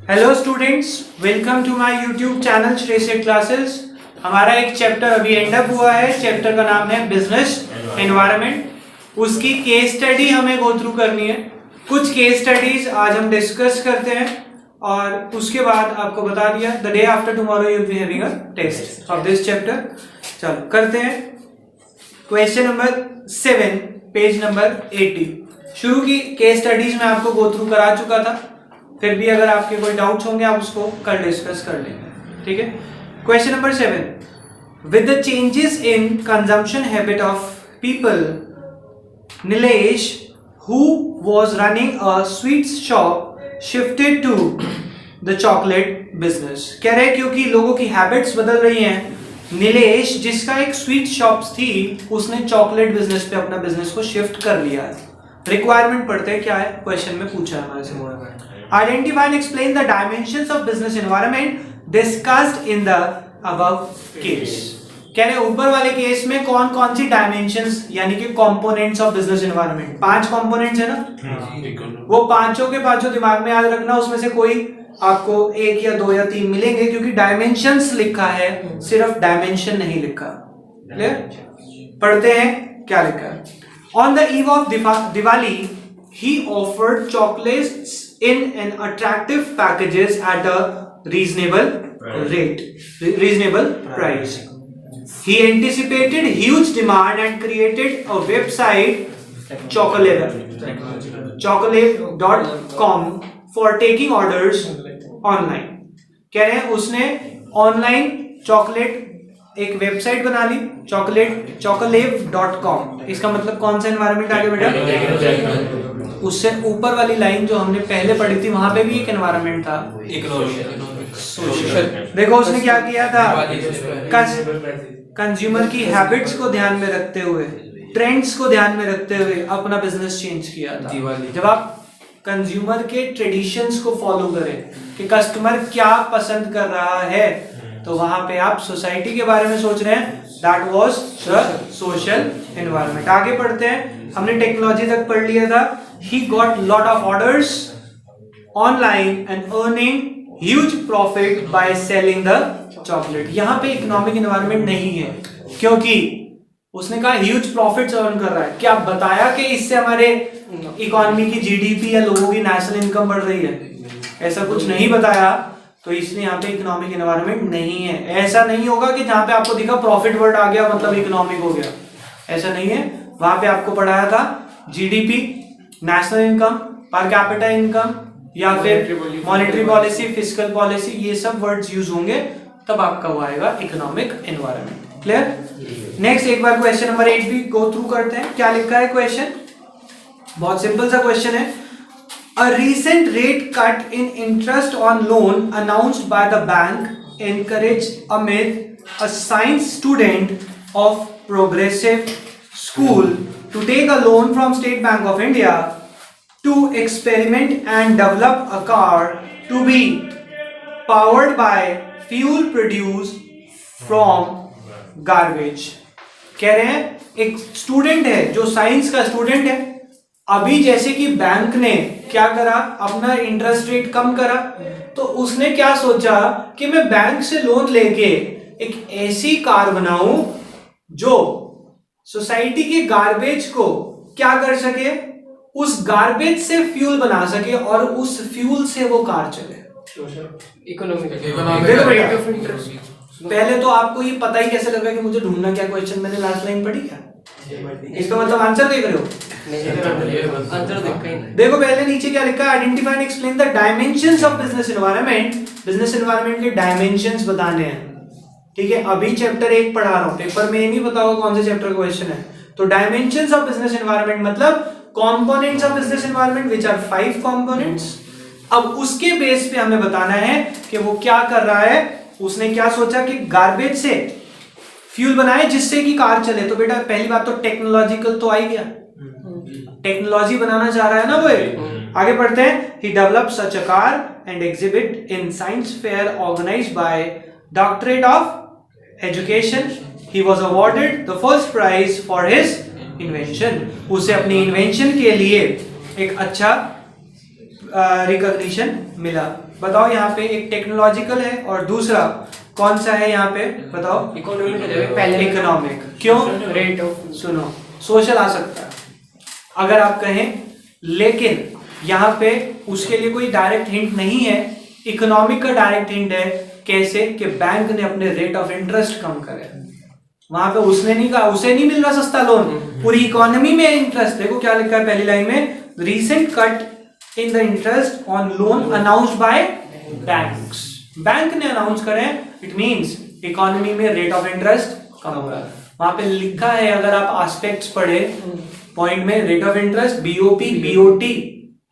Hello students, welcome to my YouTube channel Shreshth classes. हमारा एक chapter अभी एंड अप हुआ है। चैप्टर का नाम है बिजनेस एनवायरनमेंट। उसकी केस स्टडी हमें गो थ्रू करनी है। कुछ केस स्टडीज आज हम डिस्कस करते हैं और उसके बाद आपको बता दिया the day after tomorrow you will be having a test of this chapter. चलो करते हैं। Question number 7 page number 80। शुरू की केस स्टडीज में आपको गो थ्रू करा चुका था, फिर भी अगर आपके कोई डाउट्स होंगे आप उसको कल डिस्कस कर लेंगे। ठीक है। Question number 7, with the changes in consumption habit of people, Nilesh who was running a sweets shop shifted to the chocolate business. कह रहे हैं क्योंकि लोगों की हैबिट्स बदल रही हैं, नीलेश जिसका एक स्वीट शॉप्स थी उसने चॉकलेट बिजनेस पे अपना बिजनेस को शिफ्ट कर लिया है। रिक्वायरमेंट पढ़ते हैं क्या है, क्वेश्चन में पूछा है हमारे से। Identify and explain the dimensions of business environment discussed in the above case। कह रहे ऊपर वाले केस में कौन कौन सी डायमेंशंस यानी कि components of business environment, 5 components है ना, वो पांचों के पांचों दिमाग में याद रखना। उसमें से कोई आपको 1 या 2 या 3 मिलेंगे क्योंकि डायमेंशंस लिखा है, सिर्फ डायमेंशन नहीं लिखा। क्लियर? पढ़ते हैं क्या लिखा है। On the eve of Diwali he offered chocolates in an attractive packages at a reasonable price. He anticipated huge demand and created a website chocolate.com for taking orders online। कह रहे हैं उसने ऑनलाइन चॉकलेट एक वेबसाइट बना ली, chocolate.com। इसका मतलब कौन सा एनवायरनमेंट आगे बेटा? उससे ऊपर वाली लाइन जो हमने पहले पढ़ी थी वहां पे भी एक एनवायरनमेंट था, सोशल। देखो उसने क्या किया था, कंज्यूमर की हैबिट्स को ध्यान में रखते हुए, ट्रेंड्स को ध्यान में रखते हुए अपना बिजनेस चेंज किया था। जब आप कंज्यूमर के ट्रेडिशंस को फॉलो करें कि कस्टमर क्या पसंद कर रहा है, तो वहां पे आप सोसाइटी के बारे में सोच रहे हैं। That was the social environment. आगे पढ़ते हैं। हमने टेक्नोलॉजी तक पढ़ लिया था। He got lot of orders online and earning huge profit by selling the chocolate। यहाँ पे इकोनॉमिक एनवायरनमेंट नहीं है क्योंकि उसने कहा ह्यूज प्रॉफिट्स अर्न कर रहा है। क्या बताया कि इससे हमारे इकोनॉमी की जीडीपी या लोगों की नेशनल इनकम बढ़ रही है? ऐसा कुछ नहीं बताया, तो इसलिए यहाँ पे इकोनॉमिक एनवायरनमेंट नहीं है। ऐसा नहीं होगा कि जहां पे आपको दिखा प्रॉफिट वर्ड आ गया मतलब इकोनॉमिक हो गया, ऐसा नहीं है। वहां पे आपको पढ़ाया था GDP, national income, per capita income या फिर मॉनेटरी पॉलिसी, फिस्कल पॉलिसी, ये सब वर्ड्स यूज होंगे, तब आपका वो आएगा इकोनॉमिक एनवायरनमेंट। क्लियर? नेक्स्ट एक बार क्वेश्चन नंबर 8 भी गो थ्रू करते हैं। क्या लिखा है क्वेश्चन? बहुत सिंपल सा क्वेश्चन है। A recent rate cut in interest on loan announced by the bank encouraged a science student of Progressive School to take a loan from State Bank of India to experiment and develop a car to be powered by fuel produced from garbage। कह रहे हैं एक student है जो science का student है, अभी जैसे कि बैंक ने क्या करा, अपना इंटरेस्ट रेट कम करा, तो उसने क्या सोचा कि मैं बैंक से लोन लेके एक ऐसी कार बनाऊं जो सोसाइटी के गार्बेज को क्या कर सके, उस गार्बेज से फ्यूल बना सके और उस फ्यूल से वो कार चले। पहले तो आपको ये पता ही कैसे लगा कि मुझे ढूंढना क्या क्वेश्चन, मैंने लास्ट लाइन पढ़ी क्या? इसका मतलब आंसर देख रहे हो? देखो पहले नीचे क्या लिखा है, identify and explain the dimensions of business environment. Business environment के डायमेंशंस बताने हैं। ठीक है, अभी चैप्टर 1 पढ़ा रहा हूं, पेपर में ये नहीं बताओ कौन से चैप्टर का क्वेश्चन है। तो डायमेंशंस ऑफ बिजनेस एनवायरनमेंट मतलब components of business environment which are 5 components. अब उसके बेस पे हमें बताना है कि वो क्या कर रहा है। उसने क्या सोचा कि गार्बेज से फ्यूल बनाए जिससे कि कार चले। तो बेटा पहली बात तो टेक्नोलॉजिकल तो आई गया, टेक्नोलॉजी बनाना चाह रहा है ना वो। आगे पढ़ते हैं। He developed such a car and exhibit in science fair organized by Doctorate of Education. He was awarded the first prize for his invention। उसे अपनी इन्वेंशन के लिए एक अच्छा रिकॉग्निशन मिला। बताओ यहाँ पे एक टेक्नोलॉजिकल है और दूसरा कौन सा है यहाँ पे बताओ? इकोनॉमिक। क्यों? रेट ऑफ, सुनो, सोशल आ सकता है अगर आप कहें, लेकिन यहाँ पे उसके लिए कोई डायरेक्ट हिंट नहीं है। इकोनॉमिक का डायरेक्ट हिंट है, कैसे कि बैंक ने अपने रेट ऑफ इंटरेस्ट कम करे। वहां पे उसने नहीं कहा, उसे नहीं मिल रहा सस्ता लोन, पूरी इकोनॉमी में इंटरेस्ट। देखो क्या लिखा है पहली लाइन में, recent cut in the interest on loan announced by banks. Bank ने अनाउंस करे, इट मींस इकोनॉमी में रेट ऑफ इंटरेस्ट कम हो रहा है। वहां पे लिखा है, अगर आप एस्पेक्ट्स पढ़े पॉइंट में, rate of interest, BOP, BOT,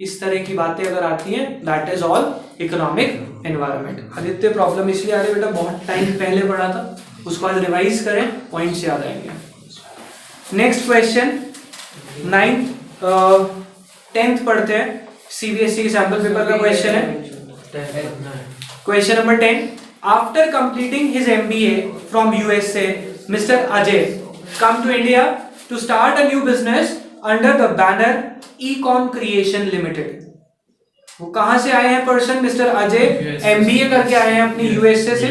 इस तरह की बातें अगर आती हैं, that is all economic environment. Aditya problem इसलिए आ रही है बेटा, बहुत टाइम पहले पढ़ा था, उसको आज रिवाइज करें, पॉइंट्स याद आएंगे। नेक्स्ट क्वेश्चन 10th पढ़ते हैं, सीबीएसई के सैंपल पेपर का क्वेश्चन है। Question number 10, after completing his MBA from USA, mister Ajay come to India to start a new business under the banner Ecom Creation Limited. वो कहां से आए हैं पर्सन? मिस्टर अजय एमबीए करके आए हैं अपनी यूएसए से,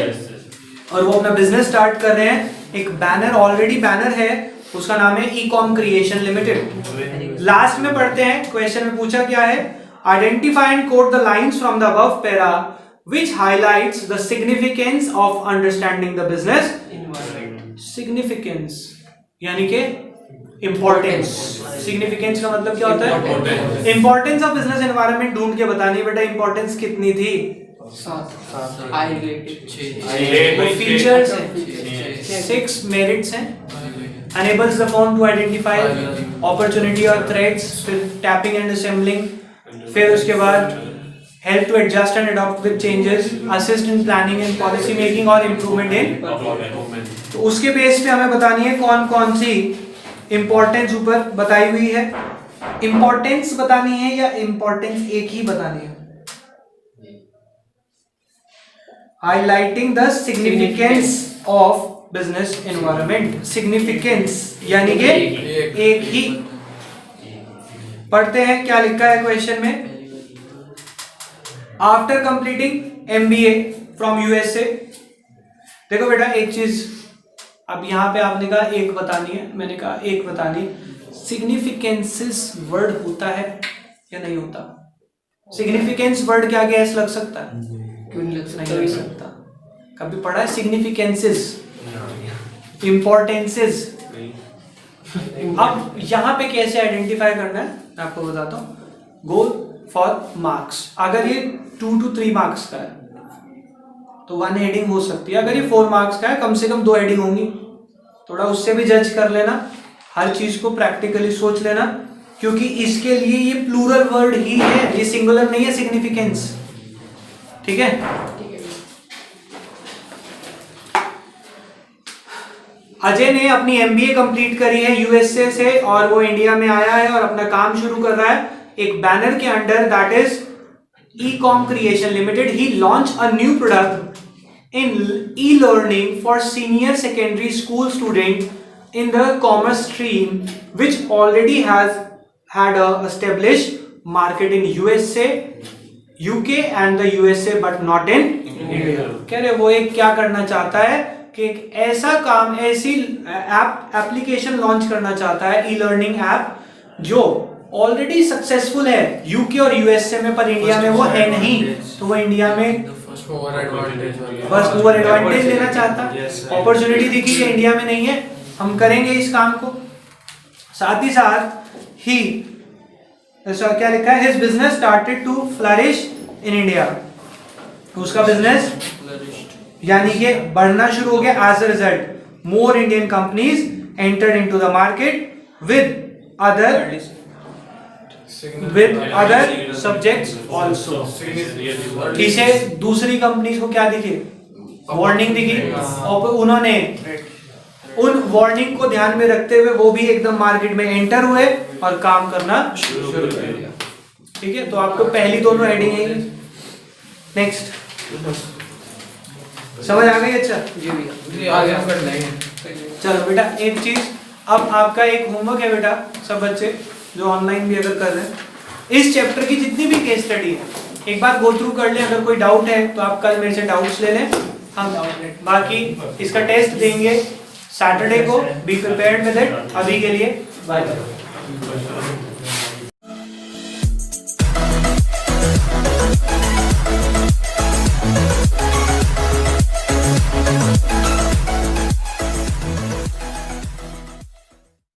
और वो अपना बिजनेस स्टार्ट कर रहे हैं। एक बैनर, ऑलरेडी बैनर है, उसका नाम है ईकॉम क्रिएशन लिमिटेड। लास्ट में पढ़ते हैं, क्वेश्चन में पूछा क्या है, identify and quote the lines from the above para which highlights the significance of understanding the business environment. Significance यानी कि इंपॉर्टेंस। सिग्निफिकेंस का मतलब क्या होता है? इंपॉर्टेंस ऑफ बिजनेस एनवायरनमेंट ढूंढ के बतानी है बेटा। इंपॉर्टेंस कितनी थी? 7। फीचर्स हैं 6, मेरिट्स हैं, enables the firm to identify opportunity और threats, फिर tapping and assembling, फिर उसके बाद help to adjust and adopt with changes, assist in planning and policy making और improvement in। तो उसके बेस पे हमें बतानी है कौन कौन सी इंपॉर्टेंस ऊपर बताई हुई है। इंपॉर्टेंस बतानी है या इंपॉर्टेंस एक ही बतानी है? Highlighting the significance of business environment. Significance यानी कि एक ही। पढ़ते हैं क्या लिखा है क्वेश्चन में, after completing MBA from USA. देखो बेटा एक चीज, अब यहां पे आपने कहा एक बतानी है, मैंने कहा एक बतानी। सिग्निफिकेंसेस वर्ड होता है या नहीं होता? सिग्निफिकेंस वर्ड के आगे एस लग सकता है? क्यों नहीं लग सकता? कभी पढ़ा है सिग्निफिकेंसेस, इंपॉर्टेंसेस? अब यहां पे कैसे आइडेंटिफाई करना है मैं आपको बताता हूं। Go for marks. अगर ये 2 to 3 मार्क्स का है तो 1 हेडिंग हो सकती है। अगर ये 4 मार्क्स का है, कम से कम 2 हेडिंग होंगी। थोड़ा उससे भी जज कर लेना, हर चीज को प्रैक्टिकली सोच लेना, क्योंकि इसके लिए ये प्लूरल वर्ड ही है, ये सिंगुलर नहीं है सिग्निफिकेंस। ठीक है, अजय ने अपनी एमबीए कंप्लीट करी है यूएसए से और वो इंडिया में आया है और अपना काम शुरू कर रहा है एक बैनर के under, that is Ecom Creation limited. He launch a new product in e-learning for senior secondary school student in the commerce stream, which already has had a established market in USA, UK and the USA but not in India। कह रहे वो एक क्या करना चाहता है कि एक ऐसा काम, ऐसी एप्लीकेशन लॉन्च करना चाहता है, ई लर्निंग ऐप, जो ऑलरेडी सक्सेसफुल है यूके और यूएसए में, पर इंडिया में वो है नहीं। तो वो इंडिया में बस ओवर एडवांटेज लेना चाहता, अपॉर्चुनिटी दिखी कि इंडिया में नहीं है, हम करेंगे इस काम को। साथ ही साथ ही क्या लिखा है, his business started to flourish in India. उसका बिजनेस यानी कि बढ़ना शुरू हो गया। As a result more Indian companies entered into the market with other subjects also. इसे दूसरी कंपनीज को क्या दिखी, वार्निंग दिखी, और उन्होंने उन वार्निंग को ध्यान में रखते हुए वो भी एकदम मार्केट में एंटर हुए और काम करना शुरू कर दिया। ठीक है, तो आपको पहली दोनों हेडिंग है। नेक्स्ट समझ आ गई? अच्छा जी भैया, आगे हम कर लेंगे। चलो बेटा एक चीज, अब आपका एक होमवर्क है बेटा, सब बच्चे जो ऑनलाइन भी अगर कर रहे हैं, इस चैप्टर की जितनी भी केस स्टडी है एक बार गो थ्रू कर लें, अगर कोई डाउट है तो आप कल मेरे से डाउट्स ले लें, हम बाकी इसका टेस्ट देंगे सैटरडे को। Be prepared with it. अभी के लिए बाय बाय।